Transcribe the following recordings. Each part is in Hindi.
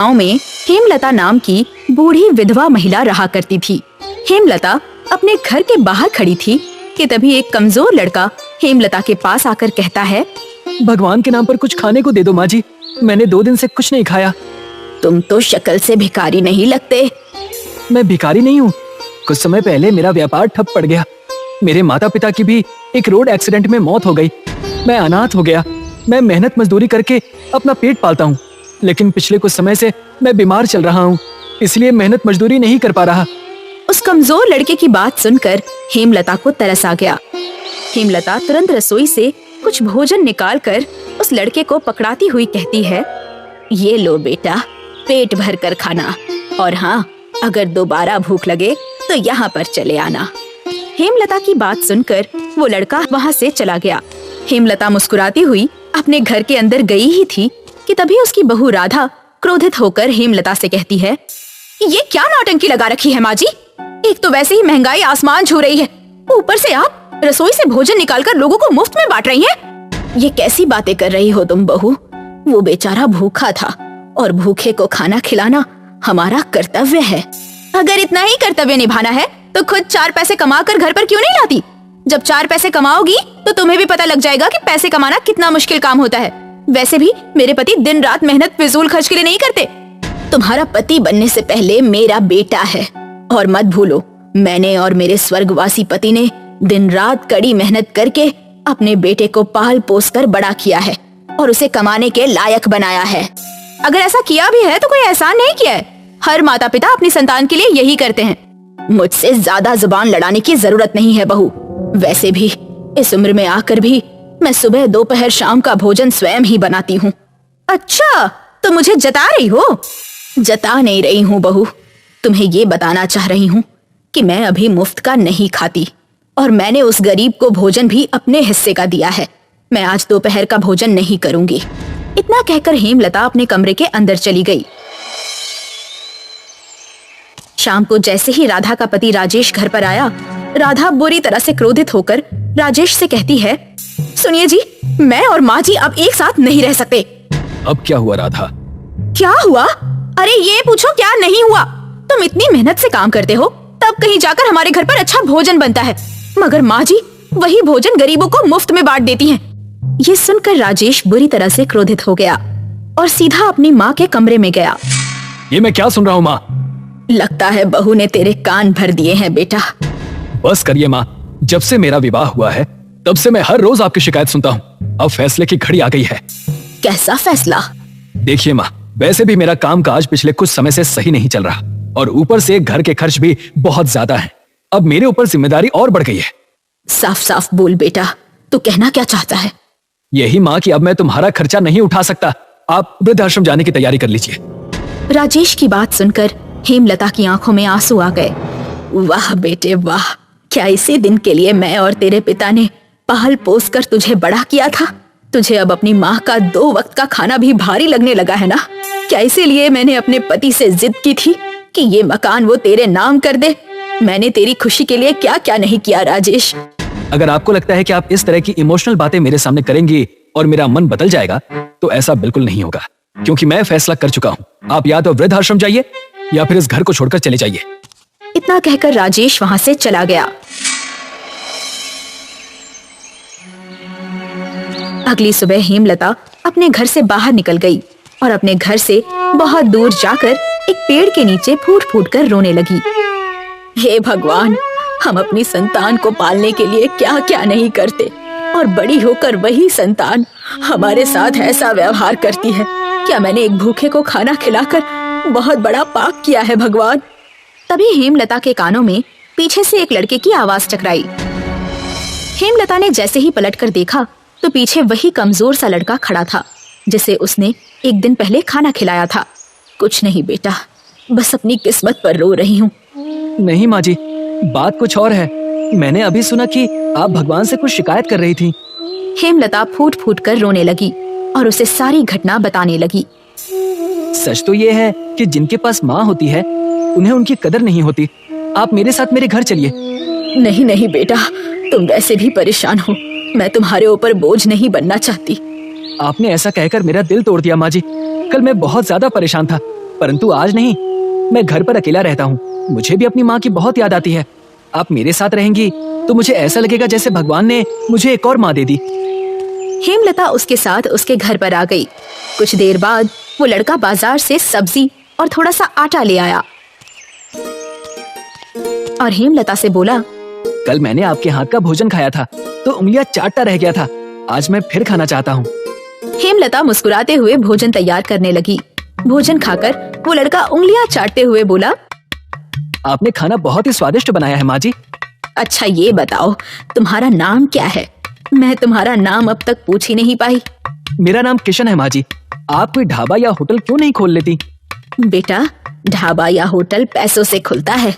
गांव में हेमलता नाम की बूढ़ी विधवा महिला रहा करती थी। हेमलता अपने घर के बाहर खड़ी थी कि तभी एक कमजोर लड़का हेमलता के पास आकर कहता है, भगवान के नाम पर कुछ खाने को दे दो माँ जी, मैंने 2 दिन से कुछ नहीं खाया। तुम तो शक्ल से भिखारी नहीं लगते। मैं भिखारी नहीं हूँ, कुछ समय पहले मेरा व्यापार ठप पड़ गया। मेरे माता पिता की भी एक रोड एक्सीडेंट में मौत हो गई। मैं अनाथ हो गया। मैं मेहनत मजदूरी करके अपना पेट पालता हूँ, लेकिन पिछले कुछ समय से मैं बीमार चल रहा हूँ, इसलिए मेहनत मजदूरी नहीं कर पा रहा। उस कमजोर लड़के की बात सुनकर हेमलता को तरस आ गया। हेमलता तुरंत रसोई से कुछ भोजन निकालकर उस लड़के को पकड़ाती हुई कहती है, ये लो बेटा, पेट भर कर खाना, और हाँ, अगर दोबारा भूख लगे तो यहाँ पर चले आना। हेमलता की बात सुनकर वो लड़का वहाँ से चला गया। हेमलता मुस्कुराती हुई अपने घर के अंदर गई ही थी कि तभी उसकी बहू राधा क्रोधित होकर हेमलता से कहती है, ये क्या नौटंकी लगा रखी है माँ जी? एक तो वैसे ही महंगाई आसमान छू रही है, ऊपर से आप रसोई से भोजन निकालकर लोगों को मुफ्त में बांट रही हैं। ये कैसी बातें कर रही हो तुम बहू? वो बेचारा भूखा था और भूखे को खाना खिलाना हमारा कर्तव्य है। अगर इतना ही कर्तव्य निभाना है तो खुद 4 पैसे कमा कर घर पर क्यों नहीं लाती? जब 4 पैसे कमाओगी तो तुम्हें भी पता लग जाएगा कि पैसे कमाना कितना मुश्किल काम होता है। वैसे भी मेरे पति दिन रात मेहनत फिजूल खर्च के लिए नहीं करते। तुम्हारा पति बनने से पहले मेरा बेटा है, और मत भूलो, मैंने और मेरे स्वर्गवासी पति ने दिन रात कड़ी मेहनत करके अपने बेटे को पाल पोस कर बड़ा किया है और उसे कमाने के लायक बनाया है। अगर ऐसा किया भी है तो कोई एहसान नहीं किया है। हर माता पिता अपनी संतान के लिए यही करते हैं। मुझसे ज्यादा जुबान लड़ाने की जरूरत नहीं है बहू। वैसे भी इस उम्र में आकर भी मैं सुबह दोपहर शाम का भोजन स्वयं ही बनाती हूँ। अच्छा, तो मुझे जता रही हो? जता नहीं रही हूँ बहू, तुम्हें ये बताना चाह रही हूँ कि मैं अभी मुफ्त का नहीं खाती, और मैंने उस गरीब को भोजन भी अपने हिस्से का दिया है। मैं आज दोपहर का भोजन नहीं करूंगी। इतना कहकर हेमलता अपने कमरे के अंदर चली गई। शाम को जैसे ही राधा का पति राजेश घर पर आया, राधा बुरी तरह से क्रोधित होकर राजेश से कहती है, सुनिए जी, मैं और माँ जी अब एक साथ नहीं रह सकते। अब क्या हुआ राधा? क्या हुआ? अरे ये पूछो क्या नहीं हुआ? तुम इतनी मेहनत से काम करते हो, तब कहीं जाकर हमारे घर पर अच्छा भोजन बनता है, मगर माँ जी वही भोजन गरीबों को मुफ्त में बांट देती हैं। ये सुनकर राजेश बुरी तरह से क्रोधित हो गया और सीधा अपनी माँ के कमरे में गया। ये मैं क्या सुन रहा हूँ माँ? लगता है बहू ने तेरे कान भर दिए हैं बेटा। बस करिए माँ, जब से मेरा विवाह हुआ है तब से मैं हर रोज आपकी शिकायत सुनता हूँ। अब फैसले की घड़ी आ गई है। कैसा फैसला? देखिए माँ, वैसे भी मेरा कामकाज पिछले कुछ समय से सही नहीं चल रहा, और ऊपर से घर के खर्च भी बहुत ज्यादा हैं। अब मेरे ऊपर जिम्मेदारी और बढ़ गई है। साफ साफ बोल बेटा, तू कहना क्या चाहता है? यही माँ कि अब मैं तुम्हारा खर्चा नहीं उठा सकता। आप वृद्धाश्रम जाने की तैयारी कर लीजिए। राजेश की बात सुनकर हेमलता की आंखों में आंसू आ गए। वाह बेटे वाह, क्या इसी दिन के लिए मैं और तेरे पिता ने पाल पोस कर तुझे बड़ा किया था? तुझे अब अपनी माँ का 2 वक्त का खाना भी भारी लगने लगा है ना? क्या इसीलिए मैंने अपने पति से जिद की थी कि ये मकान वो तेरे नाम कर दे? मैंने तेरी खुशी के लिए क्या क्या नहीं किया राजेश। अगर आपको लगता है कि आप इस तरह की इमोशनल बातें मेरे सामने करेंगी और मेरा मन बदल जाएगा, तो ऐसा बिल्कुल नहीं होगा, क्योंकि मैं फैसला कर चुका हूँ। आप या तो वृद्धाश्रम जाइए या फिर इस घर को छोड़कर चले जाइए। इतना कहकर राजेश वहां से चला गया। अगली सुबह हेमलता अपने घर से बाहर निकल गई और अपने घर से बहुत दूर जाकर एक पेड़ के नीचे फूट फूट कर रोने लगी। हे भगवान, हम अपनी संतान को पालने के लिए क्या क्या नहीं करते, और बड़ी होकर वही संतान हमारे साथ ऐसा व्यवहार करती है। क्या मैंने एक भूखे को खाना खिलाकर बहुत बड़ा पाप किया है भगवान? तभी हेमलता के कानों में पीछे से एक लड़के की आवाज टकराई। हेमलता ने जैसे ही पलटकर देखा तो पीछे वही कमजोर सा लड़का खड़ा था जिसे उसने एक दिन पहले खाना खिलाया था। कुछ नहीं बेटा, बस अपनी किस्मत पर रो रही हूँ। नहीं माँ जी, बात कुछ और है। मैंने अभी सुना कि आप भगवान से कुछ शिकायत कर रही थी। हेमलता फूट फूट कर रोने लगी और उसे सारी घटना बताने लगी। सच तो ये है कि जिनके पास माँ होती है उन्हें उनकी कदर नहीं होती। आप मेरे साथ मेरे घर चलिए। नहीं नहीं बेटा, तुम वैसे भी परेशान हो, मैं तुम्हारे ऊपर बोझ नहीं बनना चाहती। आपने ऐसा कहकर मेरा दिल तोड़ दिया माँ जी। कल मैं बहुत ज्यादा परेशान था। परंतु आज नहीं। मैं घर पर अकेला रहता हूँ। मुझे भी अपनी माँ की बहुत याद आती है। आप मेरे साथ रहेंगी तो मुझे ऐसा लगेगा जैसे भगवान ने मुझे एक और माँ दे दी। हेमलता उसके साथ उसके घर पर आ गई। कुछ देर बाद वो लड़का बाजार से सब्जी और थोड़ा सा आटा ले आया और हेमलता से बोला, कल मैंने आपके हाथ का भोजन खाया था तो उंगलियां चाटता रह गया था। आज मैं फिर खाना चाहता हूँ। हेमलता मुस्कुराते हुए भोजन तैयार करने लगी। भोजन खाकर वो लड़का उंगलियां चाटते हुए बोला, आपने खाना बहुत ही स्वादिष्ट बनाया है माँ जी। अच्छा ये बताओ तुम्हारा नाम क्या है? मैं तुम्हारा नाम अब तक पूछ ही नहीं पाई। मेरा नाम किशन है माँ जी। आप कोई ढाबा या होटल क्यों नहीं खोल लेती? बेटा, ढाबा या होटल पैसों से खुलता है।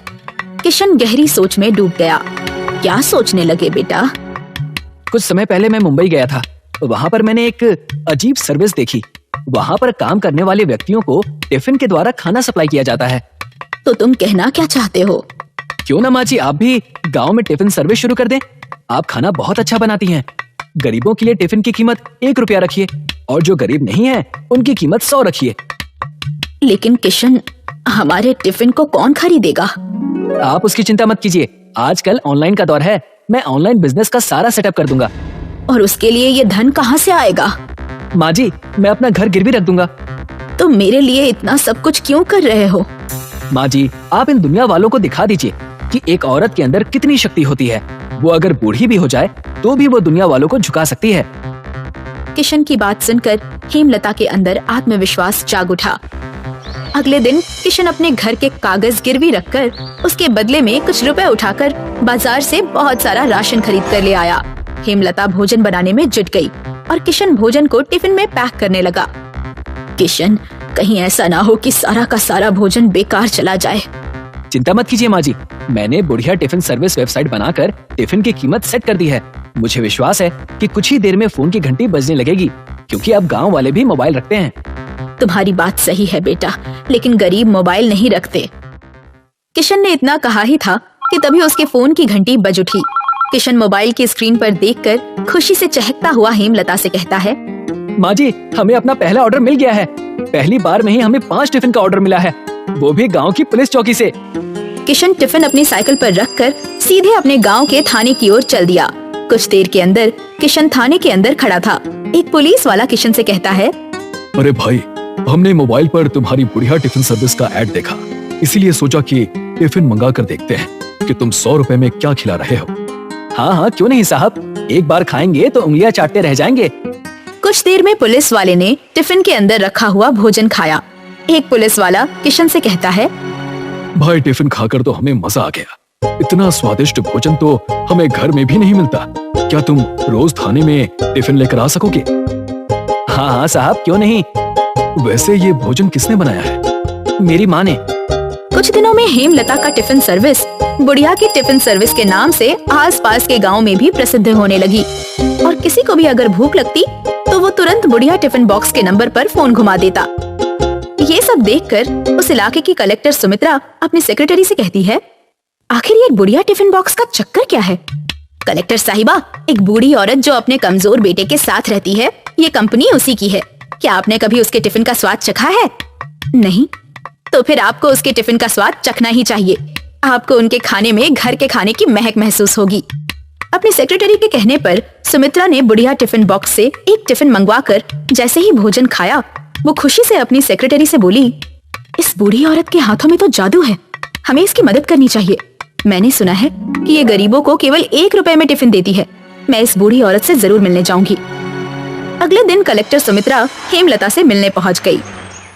किशन गहरी सोच में डूब गया। क्या सोचने लगे बेटा? कुछ समय पहले मैं मुंबई गया था। वहाँ पर मैंने एक अजीब सर्विस देखी। वहाँ पर काम करने वाले व्यक्तियों को टिफिन के द्वारा खाना सप्लाई किया जाता है। तो तुम कहना क्या चाहते हो? क्यों ना माँ जी आप भी गांव में टिफिन सर्विस शुरू कर दें। आप खाना बहुत अच्छा बनाती हैं। गरीबों के लिए टिफिन की कीमत 1 रुपया रखिए और जो गरीब नहीं है उनकी कीमत 100 रखिए। लेकिन किशन, हमारे टिफिन को कौन खरीदेगा? आप उसकी चिंता मत कीजिए। आजकल ऑनलाइन का दौर है। मैं ऑनलाइन बिजनेस का सारा सेटअप कर दूंगा। और उसके लिए ये धन कहाँ से आएगा? माँ जी मैं अपना घर गिरवी रख दूंगा। तुम मेरे लिए इतना सब कुछ क्यों कर रहे हो? माँ जी आप इन दुनिया वालों को दिखा दीजिए कि एक औरत के अंदर कितनी शक्ति होती है। वो अगर बूढ़ी भी हो जाए तो भी वो दुनिया वालों को झुका सकती है। किशन की बात सुनकर हेमलता के अंदर आत्मविश्वास जाग उठा। अगले दिन किशन अपने घर के कागज गिरवी रखकर उसके बदले में कुछ रुपए उठाकर बाजार से बहुत सारा राशन खरीद कर ले आया। हेमलता भोजन बनाने में जुट गई और किशन भोजन को टिफिन में पैक करने लगा। किशन, कहीं ऐसा ना हो कि सारा का सारा भोजन बेकार चला जाए। चिंता मत कीजिए माँ जी। मैंने बढ़िया टिफिन सर्विस वेबसाइट बनाकर टिफिन की कीमत सेट कर दी है। मुझे विश्वास है कि कुछ ही देर में फोन की घंटी बजने लगेगी, क्योंकि अब गांव वाले भी मोबाइल रखते हैं। तुम्हारी बात सही है बेटा, लेकिन गरीब मोबाइल नहीं रखते। किशन ने इतना कहा ही था कि तभी उसके फोन की घंटी बज उठी। किशन मोबाइल की स्क्रीन पर देखकर खुशी से चहकता हुआ हेमलता से कहता है, माँ जी हमें अपना पहला ऑर्डर मिल गया है। पहली बार में ही हमें 5 टिफिन का ऑर्डर मिला है, वो भी गांव की पुलिस चौकी से। किशन टिफिन अपनी साइकिल पर रखकर सीधे अपने गांव के थाने की ओर चल दिया। कुछ देर के अंदर किशन थाने के अंदर खड़ा था। एक पुलिस वाला किशन से कहता है, अरे भाई, हमने मोबाइल पर तुम्हारी बढ़िया टिफिन सर्विस का ऐड देखा, इसीलिए सोचा कि टिफिन मंगा कर देखते हैं कि तुम 100 रुपए में क्या खिला रहे हो। हाँ हाँ क्यों नहीं साहब, एक बार खाएंगे तो उंगलियां चाटते रह जाएंगे। कुछ देर में पुलिस वाले ने टिफिन के अंदर रखा हुआ भोजन खाया। एक पुलिस वाला किशन से कहता है, भाई टिफिन खाकर तो हमें मजा आ गया। इतना स्वादिष्ट भोजन तो हमें घर में भी नहीं मिलता। क्या तुम रोज थाने में टिफिन लेकर आ सकोगे? हाँ हाँ साहब क्यों नहीं। वैसे ये भोजन किसने बनाया है? मेरी माँ ने। कुछ दिनों में हेमलता का टिफिन सर्विस बुढ़िया की टिफिन सर्विस के नाम से आसपास के गांव में भी प्रसिद्ध होने लगी और किसी को भी अगर भूख लगती तो वो तुरंत बुढ़िया टिफिन बॉक्स के नंबर पर फोन घुमा देता। ये सब देखकर उस इलाके की कलेक्टर सुमित्रा अपनी सेक्रेटरी से कहती है, आखिर ये बुढ़िया टिफिन बॉक्स का चक्कर क्या है? कलेक्टर साहिबा, एक बूढ़ी औरत जो अपने कमजोर बेटे के साथ रहती है, ये कंपनी उसी की है। क्या आपने कभी उसके टिफिन का स्वाद चखा है? नहीं? तो फिर आपको उसके टिफिन का स्वाद चखना ही चाहिए। आपको उनके खाने में घर के खाने की महक महसूस होगी। अपनी सेक्रेटरी के कहने पर सुमित्रा ने बुढ़िया टिफिन बॉक्स से एक टिफिन मंगवाकर जैसे ही भोजन खाया, वो खुशी से अपनी सेक्रेटरी से बोली, इस बूढ़ी औरत के हाथों में तो जादू है, हमें इसकी मदद करनी चाहिए। मैंने सुना है कि ये गरीबों को केवल 1 रुपए में टिफिन देती है। मैं इस बूढ़ी औरत से जरूर मिलने जाऊंगी। अगले दिन कलेक्टर सुमित्रा हेमलता से मिलने पहुंच गई।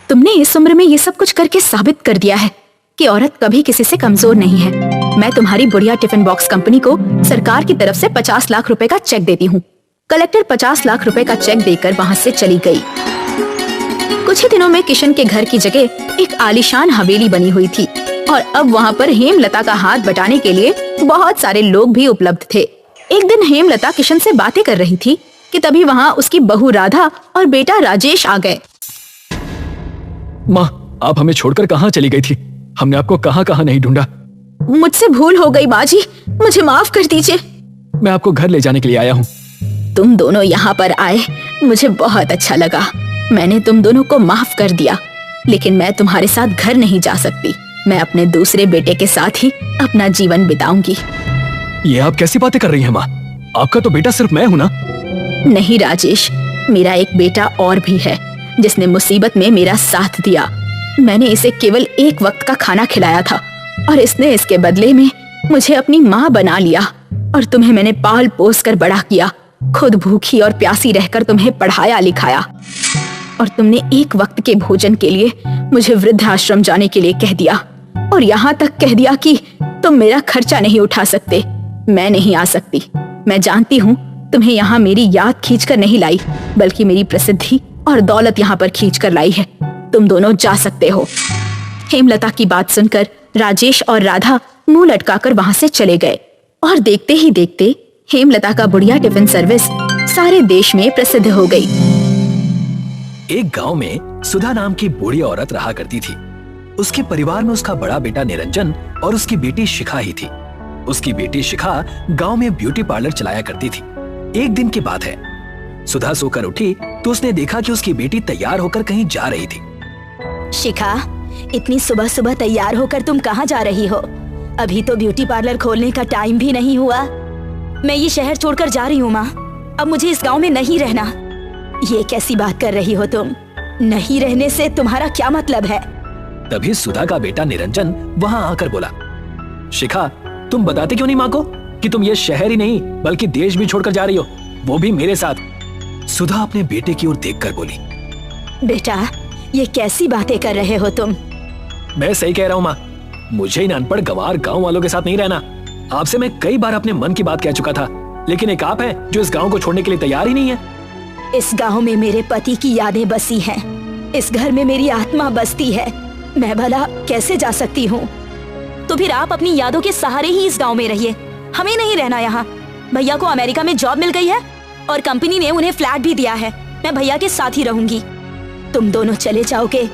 तुमने इस उम्र में ये सब कुछ करके साबित कर दिया है कि औरत कभी किसी से कमजोर नहीं है। मैं तुम्हारी बुढ़िया टिफिन बॉक्स कंपनी को सरकार की तरफ से 50 लाख रुपए का चेक देती हूँ। कलेक्टर 50 लाख रुपए का चेक देकर वहाँ से चली गई। कुछ ही दिनों में किशन के घर की जगह एक आलीशान हवेली बनी हुई थी और अब वहाँ पर हेमलता का हाथ बटाने के लिए बहुत सारे लोग भी उपलब्ध थे। एक दिन हेमलता किशन से बातें कर रही थी कि तभी वहाँ उसकी बहू राधा और बेटा राजेश आ गए। माँ, आप हमें छोड़कर कहाँ चली गई थी? हमने आपको कहाँ कहाँ नहीं ढूंढा। मुझसे भूल हो गई बाजी, मुझे माफ कर दीजिए। मैं आपको घर ले जाने के लिए आया हूँ। तुम दोनों यहाँ पर आए, मुझे बहुत अच्छा लगा। मैंने तुम दोनों को माफ कर दिया। लेकिन मैं तुम्हारे साथ घर नहीं जा सकती। मैं अपने दूसरे बेटे के साथ ही अपना जीवन बिताऊंगी। ये आप कैसी बातें कर रही हैं माँ? आपका तो बेटा सिर्फ मैं हूँ ना। नहीं राजेश, मेरा एक बेटा और भी है जिसने मुसीबत में मेरा साथ दिया। मैंने इसे केवल एक वक्त का खाना खिलाया था और इसने इसके बदले में मुझे अपनी माँ बना लिया। और तुम्हें मैंने पाल पोस कर बड़ा किया, खुद भूखी और प्यासी रहकर तुम्हें पढ़ाया लिखाया। और तुमने एक वक्त के भोजन के लिए मुझे वृद्धाश्रम जाने के लिए कह दिया और यहाँ तक कह दिया कि तुम मेरा खर्चा नहीं उठा सकते। मैं नहीं आ सकती। मैं जानती हूँ तुम्हें यहाँ मेरी याद खींचकर नहीं लाई, बल्कि मेरी प्रसिद्धि और दौलत यहाँ पर खींचकर लाई है। तुम दोनों जा सकते हो। हेमलता की बात सुनकर राजेश और राधा मुंह लटकाकर वहां से चले गए और देखते ही देखते हेमलता का बुढ़िया टिफिन सर्विस सारे देश में प्रसिद्ध हो गई। एक गांव में सुधा नाम की बूढ़ी औरत रहा करती थी। उसके परिवार में उसका बड़ा बेटा निरंजन और उसकी बेटी शिखा ही थी। उसकी बेटी शिखा गांव में ब्यूटी पार्लर चलाया करती थी। एक दिन की बात है, सुधा सोकर उठी तो उसने देखा कि उसकी बेटी तैयार होकर कहीं जा रही थी। शिखा, इतनी सुबह सुबह तैयार होकर तुम कहाँ जा रही हो? अभी तो ब्यूटी पार्लर खोलने का टाइम भी नहीं हुआ। मैं ये शहर छोड़कर जा रही हूँ माँ। अब मुझे इस गांव में नहीं रहना। ये कैसी बात कर रही हो तुम? नहीं रहने से तुम्हारा क्या मतलब है? तभी सुधा का बेटा निरंजन वहां आकर बोला, शिखा, तुम बताते क्यों नहीं माँ को कि तुम ये शहर ही नहीं बल्कि देश भी छोड़कर जा रही हो, वो भी मेरे साथ। सुधा अपने बेटे की ओर देखकर बोली, बेटा, ये कैसी बातें कर रहे हो तुम? मैं सही कह रहा हूँ माँ। मुझे इन अनपढ़ गंवार गांव वालों के साथ नहीं रहना। आपसे मैं कई बार अपने मन की बात कह चुका था, लेकिन एक आप हैं जो इस गांव को छोड़ने के लिए तैयार ही नहीं है। इस गांव में मेरे पति की यादें बसी हैं। इस घर में मेरी आत्मा बसती है। मैं भला कैसे जा सकती हूँ? तो फिर आप अपनी यादों के सहारे ही इस गांव में रहिए। हमें नहीं रहना यहाँ। भैया को अमेरिका में जॉब मिल गई है और कंपनी ने उन्हें फ्लैट भी दिया है। मैं भैया के साथ ही रहूंगी। तुम दोनों चले जाओगे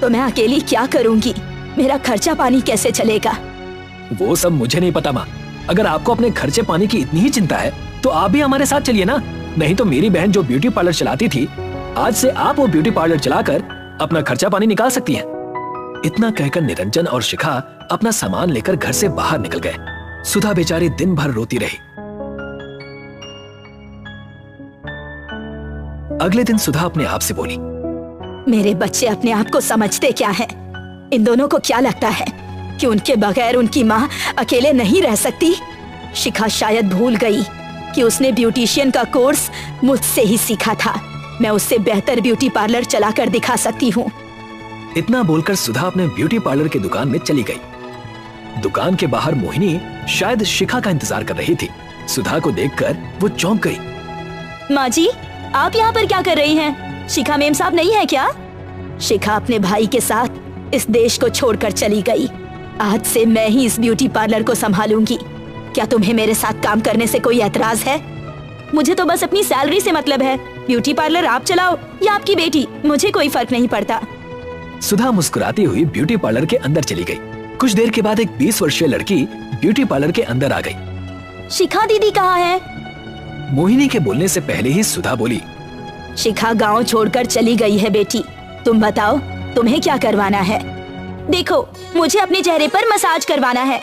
तो मैं अकेली क्या करूंगी? मेरा खर्चा पानी कैसे चलेगा? वो सब मुझे नहीं पता माँ। अगर आपको अपने खर्चे पानी की इतनी ही चिंता है तो आप भी हमारे साथ चलिए ना। नहीं तो मेरी बहन जो ब्यूटी पार्लर चलाती थी, आज से आप वो ब्यूटी पार्लर चलाकर अपना खर्चा पानी निकाल सकती हैं। इतना कहकर निरंजन और शिखा अपना सामान लेकर घर से बाहर निकल गए। सुधा बेचारी दिन भर रोती रही। अगले दिन सुधा अपने आप से बोली, मेरे बच्चे अपने आप को समझते क्या है? इन दोनों को क्या लगता है कि उनके बगैर उनकी माँ अकेले नहीं रह सकती? शिखा शायद भूल गई कि उसने ब्यूटिशियन का कोर्स मुझसे ही सीखा था। मैं उससे बेहतर ब्यूटी पार्लर चलाकर दिखा सकती हूँ। इतना बोलकर सुधा अपने ब्यूटी पार्लर की दुकान में चली गई। दुकान के बाहर मोहिनी शायद शिखा का इंतजार कर रही थी। सुधा को देखकर वो चौंक गई। माँ जी, आप यहाँ पर क्या कर रही हैं? शिखा मेम साहब नहीं है क्या? शिखा अपने भाई के साथ इस देश को छोड़कर चली गई। आज से मैं ही इस ब्यूटी पार्लर को संभालूंगी। क्या तुम्हें मेरे साथ काम करने से कोई एतराज है? मुझे तो बस अपनी सैलरी से मतलब है। ब्यूटी पार्लर आप चलाओ या आपकी बेटी, मुझे कोई फर्क नहीं पड़ता। सुधा मुस्कुराती हुई ब्यूटी पार्लर के अंदर चली गई। कुछ देर के बाद एक 20 वर्षीय लड़की ब्यूटी पार्लर के अंदर आ गई। शिखा दीदी कहाँ है? मोहिनी के बोलने से पहले ही सुधा बोली, शिखा गांव छोड़कर चली गई है बेटी। तुम बताओ, तुम्हें क्या करवाना है? देखो, मुझे अपने चेहरे पर मसाज करवाना है।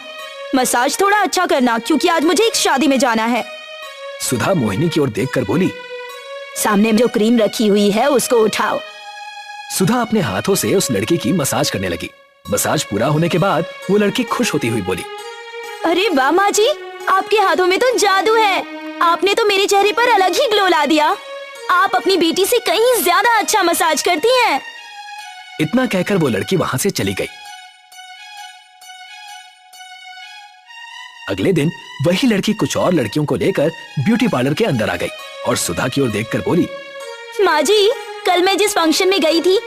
मसाज थोड़ा अच्छा करना, क्योंकि आज मुझे एक शादी में जाना है। सुधा मोहिनी की ओर देखकर बोली, सामने जो क्रीम रखी हुई है उसको उठाओ। सुधा अपने हाथों से उस लड़की की मसाज करने लगी। मसाज पूरा होने के बाद वो लड़की खुश होती हुई बोली, अरे वाह माँ जी, आपके हाथों में तो जादू है। आपने तो मेरे चेहरे पर अलग ही ग्लो ला दिया। आप अपनी बेटी से कहीं ज्यादा अच्छा मसाज करती हैं। इतना कहकर वो लड़की वहां से चली गई। अगले दिन वही लड़की कुछ और लड़कियों को लेकर ब्यूटी पार्लर के अंदर आ गई और सुधा की ओर देखकर बोली, माँ जी, कल मैं जिस फंक्शन में गई थी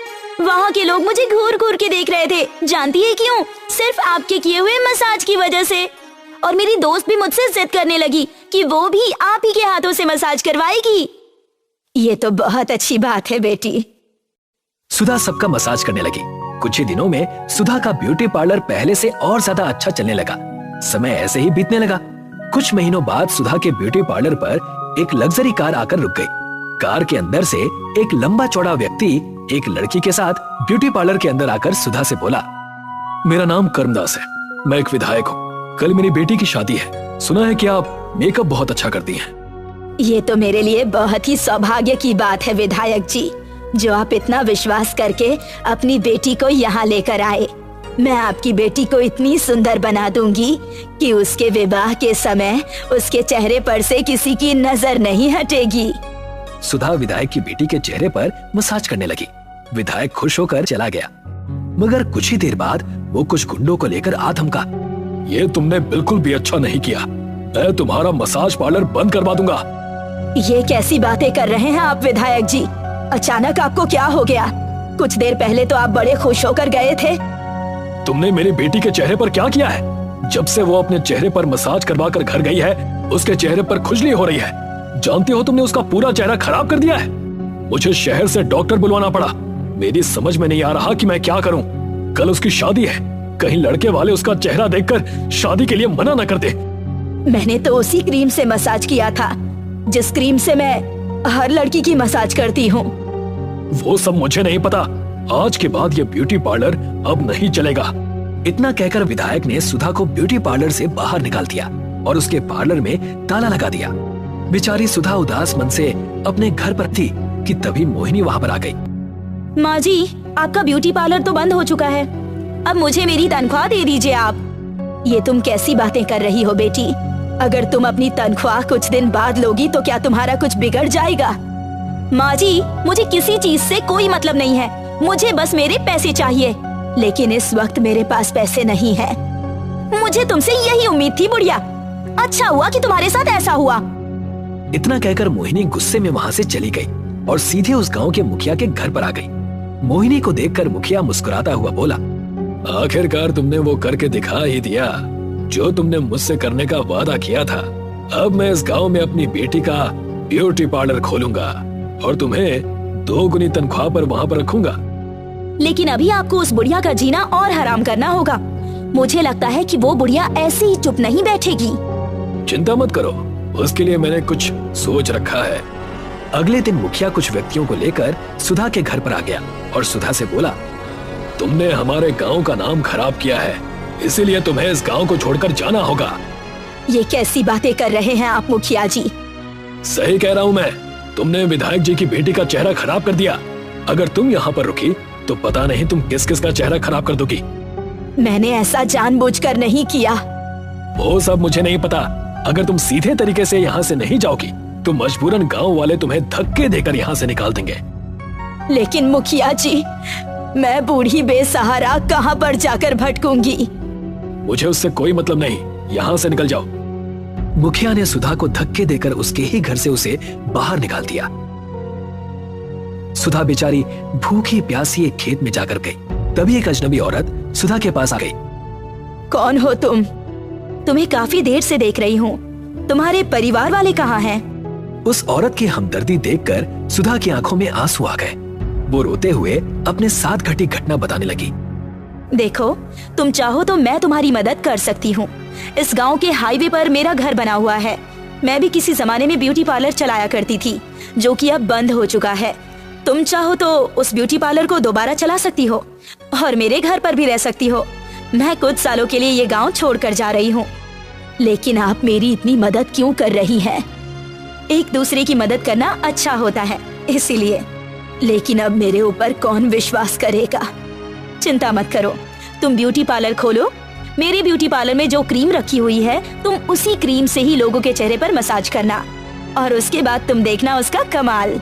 वहाँ के लोग मुझे घूर घूर के देख रहे थे। जानती है क्यों? सिर्फ आपके किए हुए मसाज की वजह से। और मेरी दोस्त भी मुझसे जिद करने लगी कि वो भी आप ही के हाथों से मसाज करवाएगी। ये तो बहुत अच्छी बात है बेटी। सुधा सबका मसाज करने लगी। कुछ ही दिनों में सुधा का ब्यूटी पार्लर पहले से और ज्यादा अच्छा चलने लगा। समय ऐसे ही बीतने लगा। कुछ महीनों बाद सुधा के ब्यूटी पार्लर पर एक लग्जरी कार आकर रुक गई। कार के अंदर से एक लंबा चौड़ा व्यक्ति एक लड़की के साथ ब्यूटी पार्लर के अंदर आकर सुधा से बोला, मेरा नाम कर्मदास है, मैं एक विधायक हूँ। कल मेरी बेटी की शादी है, सुना है कि आप मेकअप बहुत अच्छा करती हैं। ये तो मेरे लिए बहुत ही सौभाग्य की बात है विधायक जी, जो आप इतना विश्वास करके अपनी बेटी को यहाँ लेकर आए। मैं आपकी बेटी को इतनी सुंदर बना दूंगी कि उसके विवाह के समय उसके चेहरे पर से किसी की नजर नहीं हटेगी। सुधा विधायक की बेटी के चेहरे पर मसाज करने लगी। विधायक खुश होकर चला गया, मगर कुछ ही देर बाद वो कुछ गुंडों को लेकर आ धमका, ये तुमने बिल्कुल भी अच्छा नहीं किया, मैं तुम्हारा मसाज पार्लर बंद करवा दूंगा। ये कैसी बातें कर रहे हैं आप विधायक जी? अचानक आपको क्या हो गया? कुछ देर पहले तो आप बड़े खुश होकर गए थे। तुमने मेरी बेटी के चेहरे पर क्या किया है? जब से वो अपने चेहरे पर मसाज करवा कर घर गई है, उसके चेहरे पर खुजली हो रही है। जानती हो तुमने उसका पूरा चेहरा खराब कर दिया है। मुझे शहर से डॉक्टर बुलवाना पड़ा। मेरी समझ में नहीं आ रहा कि मैं क्या करूं। कल उसकी शादी है, कहीं लड़के वाले उसका चेहरा देखकर शादी के लिए मना न कर दे। मैंने तो उसी क्रीम से मसाज किया था जिस क्रीम से मैं हर लड़की की मसाज करती हूँ। वो सब मुझे नहीं पता। आज के बाद ये ब्यूटी पार्लर अब नहीं चलेगा। इतना कहकर विधायक ने सुधा को ब्यूटी पार्लर से बाहर निकाल दिया और उसके पार्लर में ताला लगा दिया। बेचारी सुधा उदास मन से अपने घर पर थी कि तभी मोहिनी वहाँ पर आ गई। माँ जी, आपका ब्यूटी पार्लर तो बंद हो चुका है, अब मुझे मेरी तनख्वाह दे दीजिए आप। ये तुम कैसी बातें कर रही हो बेटी? अगर तुम अपनी तनख्वाह कुछ दिन बाद लोगी तो क्या तुम्हारा कुछ बिगड़ जाएगा? माँ जी, मुझे किसी चीज से कोई मतलब नहीं है, मुझे बस मेरे पैसे चाहिए। लेकिन इस वक्त मेरे पास पैसे नहीं है। मुझे तुमसे यही उम्मीद थी बुढ़िया। अच्छा हुआ कि तुम्हारे साथ ऐसा हुआ। इतना कहकर मोहिनी गुस्से में वहाँ से चली गई और सीधे उस गांव के मुखिया के घर पर आ गई। मोहिनी को देखकर मुखिया मुस्कुराता हुआ बोला, आखिरकार तुमने वो करके दिखा ही दिया जो तुमने मुझसे करने का वादा किया था। अब मैं इस गांव में अपनी बेटी का ब्यूटी पार्लर खोलूंगा और तुम्हें 2 गुनी तनख्वाह पर वहाँ पर रखूंगा। लेकिन अभी आपको उस बुढ़िया का जीना और हराम करना होगा। मुझे लगता है कि वो बुढ़िया ऐसे ही चुप नहीं बैठेगी। चिंता मत करो, उसके लिए मैंने कुछ सोच रखा है। अगले दिन मुखिया कुछ व्यक्तियों को लेकर सुधा के घर पर आ गया और सुधा से बोला, तुमने हमारे गांव का नाम खराब किया है, इसीलिए तुम्हें इस गांव को छोड़कर जाना होगा। ये कैसी बातें कर रहे हैं आप मुखिया जी? सही कह रहा हूँ मैं। तुमने विधायक जी की बेटी का चेहरा खराब कर दिया। अगर तुम यहाँ पर रुकी तो पता नहीं तुम किस किस का चेहरा खराब कर दोगी। मैंने ऐसा जानबूझकर नहीं किया। वो सब मुझे नहीं पता। अगर तुम सीधे तरीके से यहाँ से नहीं जाओगी तो मजबूरन गांव वाले तुम्हें धक्के देकर यहाँ से निकाल देंगे। लेकिन मुखिया जी, मैं बूढ़ी बेसहारा कहाँ पर जाकर भटकूंगी? मुझे उससे कोई मतलब नहीं, यहाँ से निकल जाओ। मुखिया ने सुधा को धक्के देकर उसके ही घर से उसे बाहर निकाल दिया। सुधा बेचारी भूखी प्यासी एक खेत में जाकर गई। तभी एक अजनबी औरत सुधा के पास आ गई। कौन हो तुम? तुम्हें काफी देर से देख रही हूँ। तुम्हारे परिवार वाले कहाँ हैं? उस औरत की हमदर्दी देखकर सुधा की आंखों में आंसू आ गए। वो रोते हुए अपने साथ घटी घटना बताने लगी। देखो, तुम चाहो तो मैं तुम्हारी मदद कर सकती हूँ। इस गांव के हाईवे पर मेरा घर बना हुआ है। मैं भी किसी जमाने में ब्यूटी पार्लर चलाया करती थी, जो कि अब बंद हो चुका है। तुम चाहो तो उस ब्यूटी पार्लर को दोबारा चला सकती हो और मेरे घर पर भी रह सकती हो। मैं कुछ सालों के लिए ये गांव छोड़कर जा रही हूँ। लेकिन आप मेरी इतनी मदद क्यों कर रही हैं? एक दूसरे की मदद करना अच्छा होता है, इसीलिए। लेकिन अब मेरे ऊपर कौन विश्वास करेगा? चिंता मत करो, तुम ब्यूटी पार्लर खोलो। मेरे ब्यूटी पार्लर में जो क्रीम रखी हुई है, तुम उसी क्रीम से ही लोगों के चेहरे पर मसाज करना और उसके बाद तुम देखना उसका कमाल।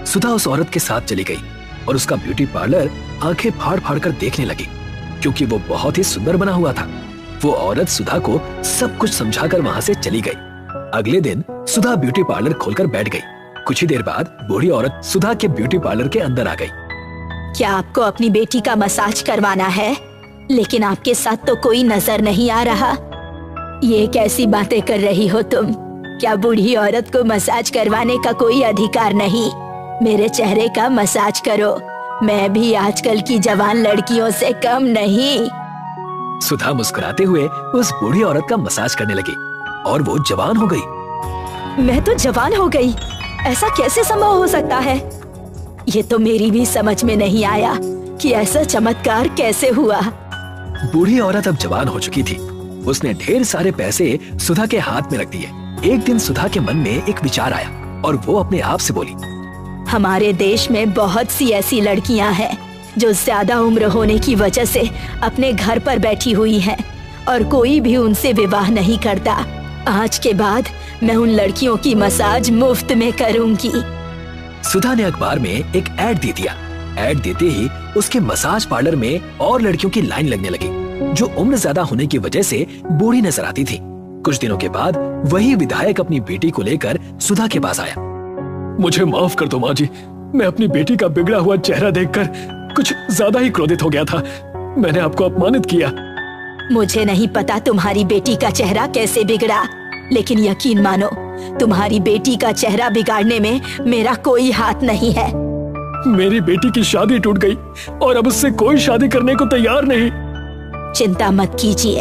सुधा उस औरत के साथ चली गई और उसका ब्यूटी पार्लर आंखें फाड़ फाड़ कर देखने लगी, क्योंकि वो बहुत ही सुंदर बना हुआ था। वो औरत सुधा को सब कुछ समझाकर वहाँ से चली गई। अगले दिन सुधा ब्यूटी पार्लर खोलकर बैठ गई। कुछ ही देर बाद बूढ़ी औरत सुधा के ब्यूटी पार्लर के अंदर आ गई। क्या आपको अपनी बेटी का मसाज करवाना है? लेकिन आपके साथ तो कोई नजर नहीं आ रहा। ये कैसी बातें कर रही हो तुम? क्या बूढ़ी औरत को मसाज करवाने का कोई अधिकार नहीं? मेरे चेहरे का मसाज करो। मैं भी आजकल की जवान लड़कियों से कम नहीं। सुधा मुस्कुराते हुए उस बूढ़ी औरत का मसाज करने लगी और वो जवान हो गई। मैं तो जवान हो गई? ऐसा कैसे संभव हो सकता है? ये तो मेरी भी समझ में नहीं आया कि ऐसा चमत्कार कैसे हुआ। बूढ़ी औरत अब जवान हो चुकी थी। उसने ढेर सारे पैसे सुधा के हाथ में रख दिए। एक दिन सुधा के मन में एक विचार आया और वो अपने आप से बोली, हमारे देश में बहुत सी ऐसी लड़कियां हैं जो ज्यादा उम्र होने की वजह से अपने घर पर बैठी हुई हैं और कोई भी उनसे विवाह नहीं करता। आज के बाद मैं उन लड़कियों की मसाज मुफ्त में करूंगी। सुधा ने अखबार में एक ऐड दे दिया। ऐड देते ही उसके मसाज पार्लर में और लड़कियों की लाइन लगने लगी जो उम्र ज्यादा होने की वजह से बूढ़ी नजर आती थी। कुछ दिनों के बाद वही विधायक अपनी बेटी को लेकर सुधा के पास आया। मुझे माफ कर दो माँ जी, मैं अपनी बेटी का बिगड़ा हुआ चेहरा देखकर कुछ ज्यादा ही क्रोधित हो गया था। मैंने आपको अपमानित किया। मुझे नहीं पता तुम्हारी बेटी का चेहरा कैसे बिगड़ा, लेकिन यकीन मानो तुम्हारी बेटी का चेहरा बिगाड़ने में मेरा कोई हाथ नहीं है। मेरी बेटी की शादी टूट गई और अब उससे कोई शादी करने को तैयार नहीं। चिंता मत कीजिए।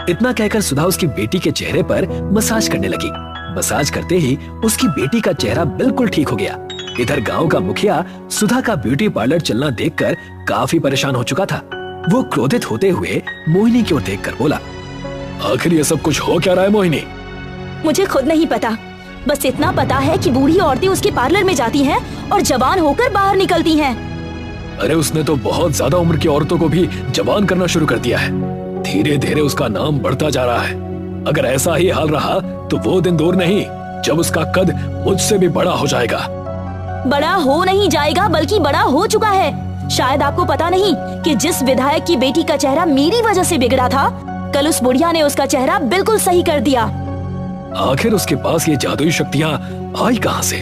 इतना कहकर सुधा उसकी बेटी के चेहरे पर मसाज करने लगी। मसाज करते ही उसकी बेटी का चेहरा बिल्कुल ठीक हो गया। इधर गांव का मुखिया सुधा का ब्यूटी पार्लर चलना देखकर काफी परेशान हो चुका था। वो क्रोधित होते हुए मोहिनी की ओर देखकर बोला, आखिर ये सब कुछ हो क्या रहा है मोहिनी? मुझे खुद नहीं पता, बस इतना पता है कि बूढ़ी औरतें उसके पार्लर में जाती हैं और जवान होकर बाहर निकलती हैं। अरे उसने तो बहुत ज्यादा उम्र की औरतों को भी जवान करना शुरू कर दिया है। धीरे धीरे उसका नाम बढ़ता जा रहा है। अगर ऐसा ही हाल रहा तो वो दिन दूर नहीं जब उसका कद मुझसे भी बड़ा हो जाएगा। बड़ा हो नहीं जाएगा बल्कि बड़ा हो चुका है। शायद आपको पता नहीं कि जिस विधायक की बेटी का चेहरा मेरी वजह से बिगड़ा था, कल उस बुढ़िया ने उसका चेहरा बिल्कुल सही कर दिया। आखिर उसके पास ये जादुई शक्तियाँ आई कहाँ से?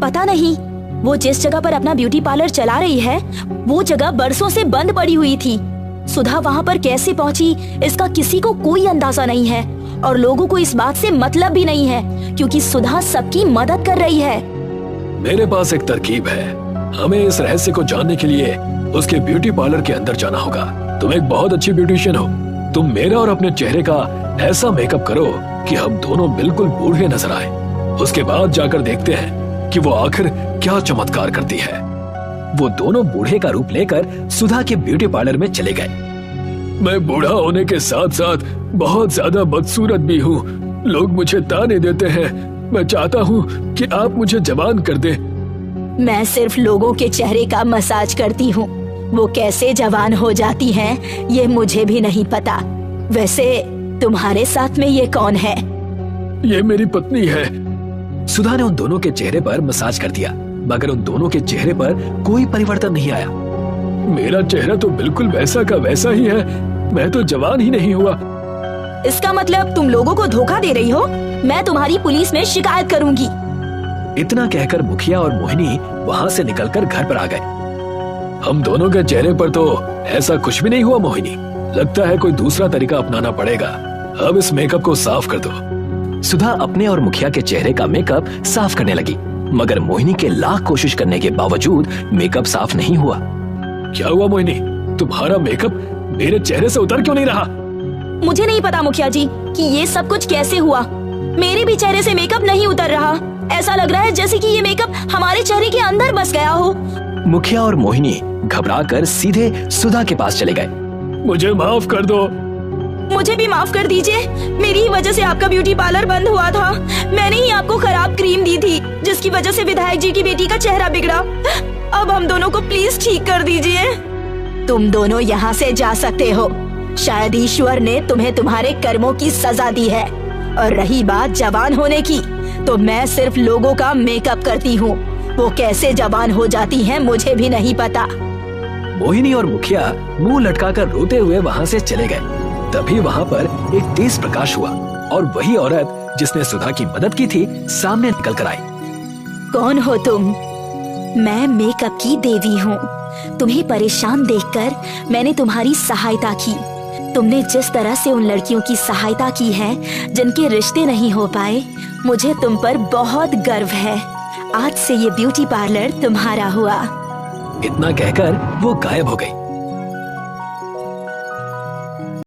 पता नहीं। वो जिस जगह पर अपना ब्यूटी पार्लर चला रही है वो जगह बरसों से बंद पड़ी हुई थी। सुधा वहाँ पर कैसे पहुँची इसका किसी को कोई अंदाजा नहीं है और लोगों को इस बात से मतलब भी नहीं है क्योंकि सुधा सबकी मदद कर रही है। मेरे पास एक तरकीब है। हमें इस रहस्य को जानने के लिए उसके ब्यूटी पार्लर के अंदर जाना होगा। तुम एक बहुत अच्छी ब्यूटिशियन हो। तुम मेरा और अपने चेहरे का ऐसा मेकअप करो कि हम दोनों बिल्कुल बूढ़े नजर आए। उसके बाद जाकर देखते हैं कि वो आखिर क्या चमत्कार करती है। वो दोनों बूढ़े का रूप लेकर सुधा के ब्यूटी पार्लर में चले गए। मैं बूढ़ा होने के साथ साथ बहुत ज्यादा बदसूरत भी हूँ। लोग मुझे ताने देते हैं। मैं चाहता हूँ कि आप मुझे जवान कर दें। मैं सिर्फ लोगों के चेहरे का मसाज करती हूँ। वो कैसे जवान हो जाती हैं ये मुझे भी नहीं पता। वैसे तुम्हारे साथ में ये कौन है? ये मेरी पत्नी है। सुधा ने उन दोनों के चेहरे पर मसाज कर दिया मगर उन दोनों के चेहरे पर कोई परिवर्तन नहीं आया। मेरा चेहरा तो बिल्कुल वैसा का वैसा ही है। मैं तो जवान ही नहीं हुआ। इसका मतलब तुम लोगों को धोखा दे रही हो। मैं तुम्हारी पुलिस में शिकायत करूंगी। इतना कहकर मुखिया और मोहिनी वहाँ से निकलकर घर पर आ गए। हम दोनों के चेहरे पर तो ऐसा कुछ भी नहीं हुआ मोहिनी। लगता है कोई दूसरा तरीका अपनाना पड़ेगा। अब इस मेकअप को साफ कर दो। सुधा अपने और मुखिया के चेहरे का मेकअप साफ करने लगी मगर मोहिनी के लाख कोशिश करने के बावजूद मेकअप साफ नहीं हुआ। क्या हुआ मोहिनी? तुम्हारा मेकअप मेरे चेहरे से उतर क्यों नहीं रहा? मुझे नहीं पता मुखिया जी कि ये सब कुछ कैसे हुआ। मेरे भी चेहरे से मेकअप नहीं उतर रहा। ऐसा लग रहा है जैसे कि ये मेकअप हमारे चेहरे के अंदर बस गया हो। मुखिया और मोहिनी घबराकर सीधे सुधा के पास चले गए। मुझे माफ कर दो। मुझे भी माफ कर दीजिए। मेरी ही वजह से आपका ब्यूटी पार्लर बंद हुआ था। मैंने ही आपको खराब क्रीम दी थी जिसकी वजह से विधायक जी की बेटी का चेहरा बिगड़ा। अब हम दोनों को प्लीज ठीक कर दीजिए। तुम दोनों यहाँ से जा सकते हो। शायद ईश्वर ने तुम्हें तुम्हारे कर्मों की सजा दी है। और रही बात जवान होने की, तो मैं सिर्फ लोगों का मेकअप करती हूँ। वो कैसे जवान हो जाती हैं मुझे भी नहीं पता। मोहिनी और मुखिया मुंह लटकाकर रोते हुए वहाँ से चले गए। तभी वहाँ पर एक तेज प्रकाश हुआ और वही औरत जिसने सुधा की मदद की थी सामने निकल कर आई। कौन हो तुम? मैं मेकअप की देवी हूँ। तुम्हें परेशान देखकर मैंने तुम्हारी सहायता की। तुमने जिस तरह से उन लड़कियों की सहायता की है जिनके रिश्ते नहीं हो पाए, मुझे तुम पर बहुत गर्व है। आज से ये ब्यूटी पार्लर तुम्हारा हुआ। इतना कहकर वो गायब हो गई।